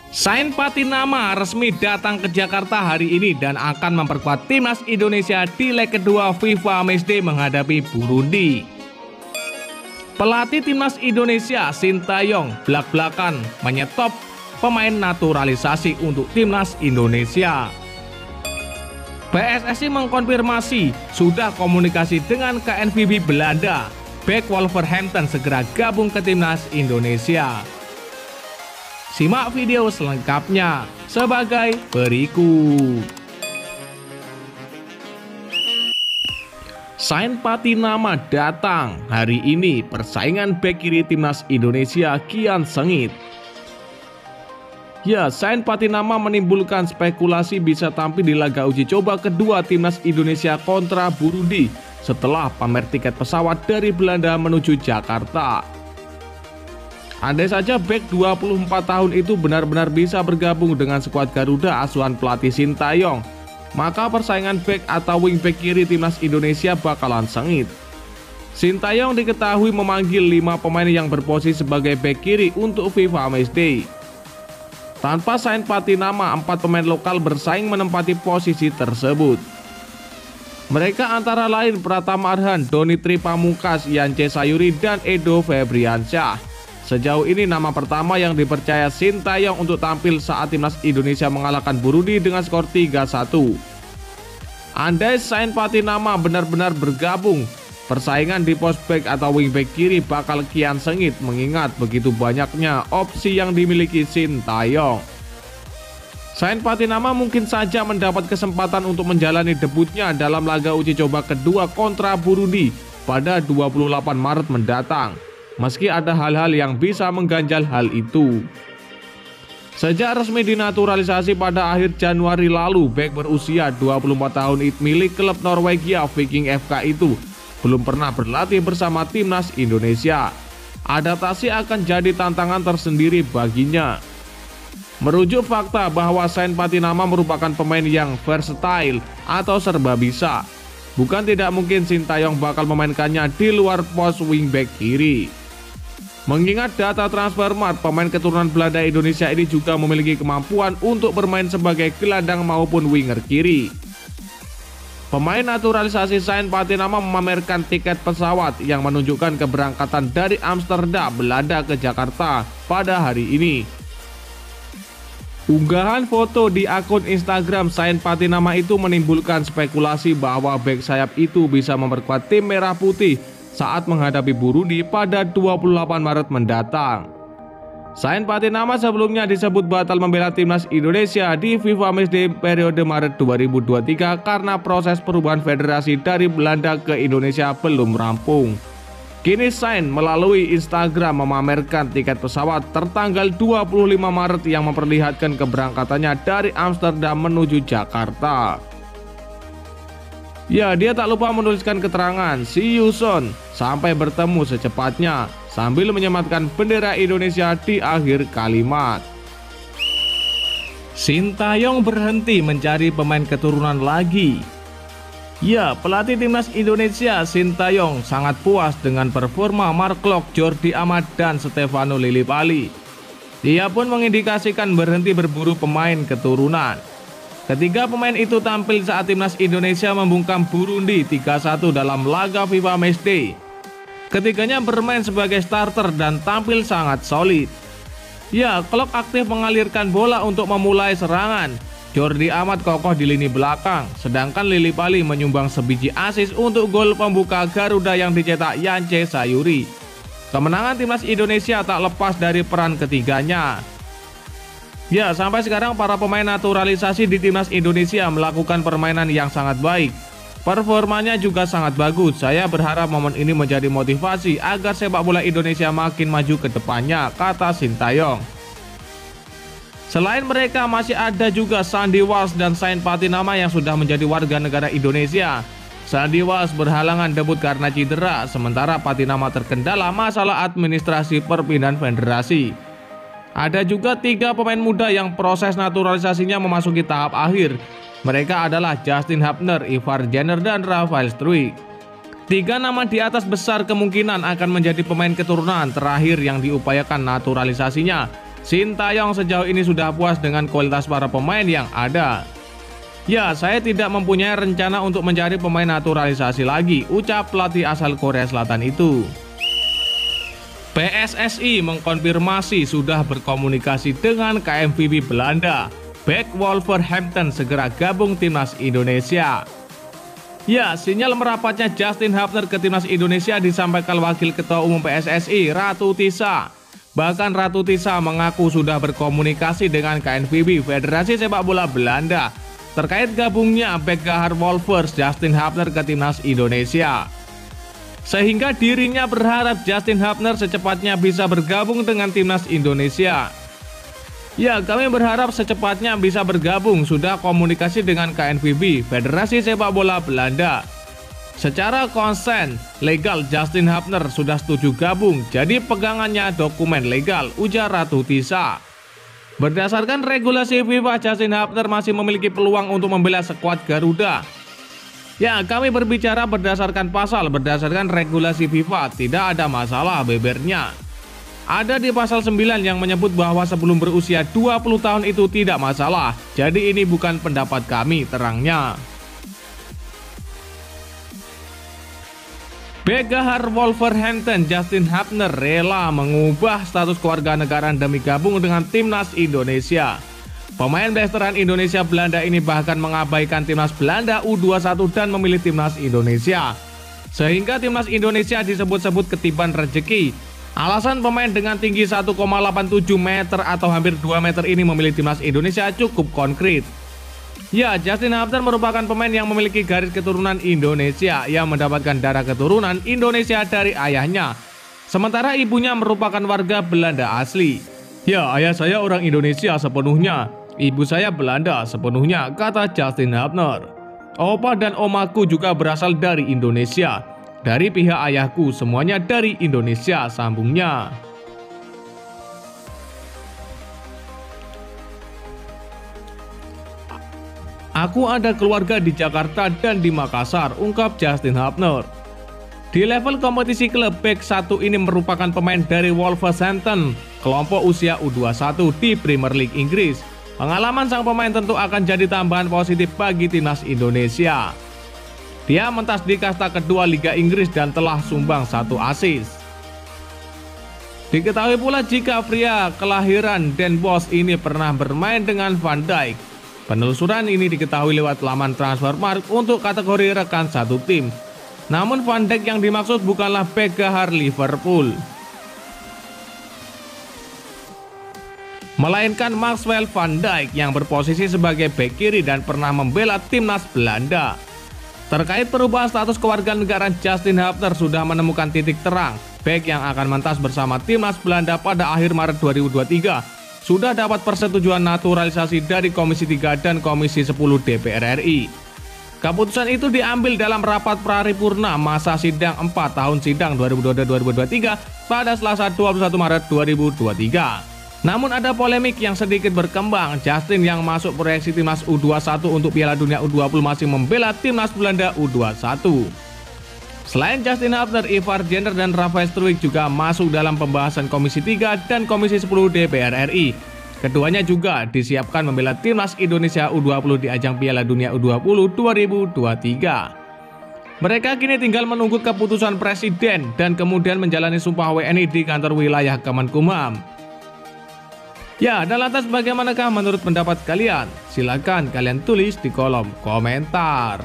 Sain Patinama resmi datang ke Jakarta hari ini dan akan memperkuat timnas Indonesia di leg kedua FIFA Matchday menghadapi Burundi. Pelatih timnas Indonesia Sintayong blak-blakan menyetop pemain naturalisasi untuk timnas Indonesia. PSSI mengkonfirmasi sudah komunikasi dengan KNVB Belanda. Bek Wolverhampton segera gabung ke timnas Indonesia. Simak video selengkapnya sebagai berikut. Sain Patinama datang hari ini, persaingan bek kiri timnas Indonesia kian sengit. Ya, Sain Patinama menimbulkan spekulasi bisa tampil di laga uji coba kedua timnas Indonesia kontra Burundi setelah pamer tiket pesawat dari Belanda menuju Jakarta. Andai saja bek 24 tahun itu benar-benar bisa bergabung dengan skuad Garuda asuhan pelatih Sintayong, maka persaingan bek atau wingback kiri timnas Indonesia bakalan sengit. Sintayong diketahui memanggil 5 pemain yang berposisi sebagai bek kiri untuk FIFA Matchday. Tanpa Sain Patinama, 4 pemain lokal bersaing menempati posisi tersebut. Mereka antara lain Pratama Arhan, Donitri Pamungkas, Yance Sayuri, dan Edo Febriansyah. Sejauh ini nama pertama yang dipercaya Sintayong untuk tampil saat timnas Indonesia mengalahkan Burundi dengan skor 3-1. Andai Sain Patinama benar-benar bergabung, persaingan di pos back atau wingback kiri bakal kian sengit mengingat begitu banyaknya opsi yang dimiliki Sintayong. Sain Patinama mungkin saja mendapat kesempatan untuk menjalani debutnya dalam laga uji coba kedua kontra Burundi pada 28 Maret mendatang. Meski ada hal-hal yang bisa mengganjal hal itu. Sejak resmi dinaturalisasi pada akhir Januari lalu, bek berusia 24 tahun milik klub Norwegia Viking FK itu belum pernah berlatih bersama timnas Indonesia. Adaptasi akan jadi tantangan tersendiri baginya. Merujuk fakta bahwa Sain Patinama merupakan pemain yang versatile atau serba bisa, bukan tidak mungkin Sintayong bakal memainkannya di luar pos wingback kiri. Mengingat data Transfermarkt, pemain keturunan Belanda Indonesia ini juga memiliki kemampuan untuk bermain sebagai gelandang maupun winger kiri. Pemain naturalisasi Sain Patinama memamerkan tiket pesawat yang menunjukkan keberangkatan dari Amsterdam, Belanda ke Jakarta pada hari ini. Unggahan foto di akun Instagram Sain Patinama itu menimbulkan spekulasi bahwa bek sayap itu bisa memperkuat tim merah putih saat menghadapi Burundi pada 28 Maret mendatang. Sain Patinama sebelumnya disebut batal membela timnas Indonesia di FIFA Matchday periode Maret 2023 karena proses perubahan federasi dari Belanda ke Indonesia belum rampung. Kini Sain melalui Instagram memamerkan tiket pesawat tertanggal 25 Maret yang memperlihatkan keberangkatannya dari Amsterdam menuju Jakarta. Ya, dia tak lupa menuliskan keterangan "See you soon", sampai bertemu secepatnya, sambil menyematkan bendera Indonesia di akhir kalimat. Sintayong berhenti mencari pemain keturunan lagi. Ya, pelatih timnas Indonesia Sintayong sangat puas dengan performa Mark Klok, Jordi Amat, dan Stefano Lillipali. Dia pun mengindikasikan berhenti berburu pemain keturunan. Ketiga pemain itu tampil saat timnas Indonesia membungkam Burundi 3-1 dalam laga FIFA Matchday. Ketiganya bermain sebagai starter dan tampil sangat solid. Ya, Klok aktif mengalirkan bola untuk memulai serangan. Jordi Amat kokoh di lini belakang, sedangkan Lillipali menyumbang sebiji assist untuk gol pembuka Garuda yang dicetak Yance Sayuri. Kemenangan timnas Indonesia tak lepas dari peran ketiganya. Ya, sampai sekarang para pemain naturalisasi di timnas Indonesia melakukan permainan yang sangat baik. Performanya juga sangat bagus. Saya berharap momen ini menjadi motivasi agar sepak bola Indonesia makin maju ke depannya, kata Sintayong. Selain mereka masih ada juga Sandy Walsh dan Sain Patinama yang sudah menjadi warga negara Indonesia. Sandy Walsh berhalangan debut karena cedera, sementara Patinama terkendala masalah administrasi perpindahan federasi. Ada juga 3 pemain muda yang proses naturalisasinya memasuki tahap akhir. Mereka adalah Justin Hubner, Ivar Jenner, dan Rafael Struijk. 3 nama di atas besar kemungkinan akan menjadi pemain keturunan terakhir yang diupayakan naturalisasinya. Sintayong sejauh ini sudah puas dengan kualitas para pemain yang ada. Ya, saya tidak mempunyai rencana untuk mencari pemain naturalisasi lagi, ucap pelatih asal Korea Selatan itu. PSSI mengkonfirmasi sudah berkomunikasi dengan KNVB Belanda. Bek Wolverhampton segera gabung timnas Indonesia. Ya, sinyal merapatnya Justin Hapner ke timnas Indonesia disampaikan Wakil Ketua Umum PSSI, Ratu Tisa. Bahkan Ratu Tisa mengaku sudah berkomunikasi dengan KNVB, Federasi Sepak Bola Belanda, terkait gabungnya bek gahar Wolvers Justin Hapner ke timnas Indonesia. Sehingga dirinya berharap Justin Hapner secepatnya bisa bergabung dengan timnas Indonesia. Ya, kami berharap secepatnya bisa bergabung, sudah komunikasi dengan KNVB, Federasi Sepak Bola Belanda. Secara konsen legal Justin Hapner sudah setuju gabung, jadi pegangannya dokumen legal, ujar Ratu Tisa. Berdasarkan regulasi FIFA, Justin Hapner masih memiliki peluang untuk membela skuad Garuda. Ya, kami berbicara berdasarkan pasal, berdasarkan regulasi FIFA, tidak ada masalah, bebernya. Ada di pasal 9 yang menyebut bahwa sebelum berusia 20 tahun itu tidak masalah, jadi ini bukan pendapat kami, terangnya. Bek gahar Wolverhampton Justin Hapner rela mengubah status kewarganegaraan demi gabung dengan timnas Indonesia. Pemain veteran Indonesia Belanda ini bahkan mengabaikan timnas Belanda U21 dan memilih timnas Indonesia. Sehingga timnas Indonesia disebut-sebut ketiban rezeki. Alasan pemain dengan tinggi 1,87 meter atau hampir 2 meter ini memilih timnas Indonesia cukup konkret. Ya, Justin Hapner merupakan pemain yang memiliki garis keturunan Indonesia yang mendapatkan darah keturunan Indonesia dari ayahnya. Sementara ibunya merupakan warga Belanda asli. Ya, ayah saya orang Indonesia sepenuhnya, ibu saya Belanda sepenuhnya, kata Justin Hapner. Opa dan omaku juga berasal dari Indonesia. Dari pihak ayahku semuanya dari Indonesia, sambungnya. Aku ada keluarga di Jakarta dan di Makassar, ungkap Justin Hapner. Di level kompetisi klub, bek 1 ini merupakan pemain dari Wolverhampton, kelompok usia U21 di Premier League Inggris. Pengalaman sang pemain tentu akan jadi tambahan positif bagi timnas Indonesia. Dia mentas di kasta kedua Liga Inggris dan telah sumbang 1 assist. Diketahui pula jika pria kelahiran Den Bosch ini pernah bermain dengan Van Dijk. Penelusuran ini diketahui lewat laman Transfermarkt untuk kategori rekan satu tim. Namun Van Dijk yang dimaksud bukanlah bek gahar Liverpool, melainkan Maxwell Van Dijk yang berposisi sebagai bek kiri dan pernah membela timnas Belanda. Terkait perubahan status kewarganegaraan, Justin Hapner sudah menemukan titik terang. Bek yang akan mentas bersama timnas Belanda pada akhir Maret 2023 sudah dapat persetujuan naturalisasi dari Komisi 3 dan Komisi 10 DPR RI. Keputusan itu diambil dalam rapat paripurna masa sidang 4 tahun sidang 2022-2023 pada Selasa 21 Maret 2023. Namun ada polemik yang sedikit berkembang. Justin yang masuk proyeksi timnas U21 untuk Piala Dunia U20 masih membela timnas Belanda U21. Selain Justin Hapner, Ivar Jenner dan Rafael Struijk juga masuk dalam pembahasan Komisi 3 dan Komisi 10 DPR RI. Keduanya juga disiapkan membela timnas Indonesia U20 di ajang Piala Dunia U20 2023. Mereka kini tinggal menunggu keputusan Presiden dan kemudian menjalani sumpah WNI di kantor wilayah Kemenkumham. Ya, dan lantas bagaimanakah menurut pendapat kalian? Silakan kalian tulis di kolom komentar.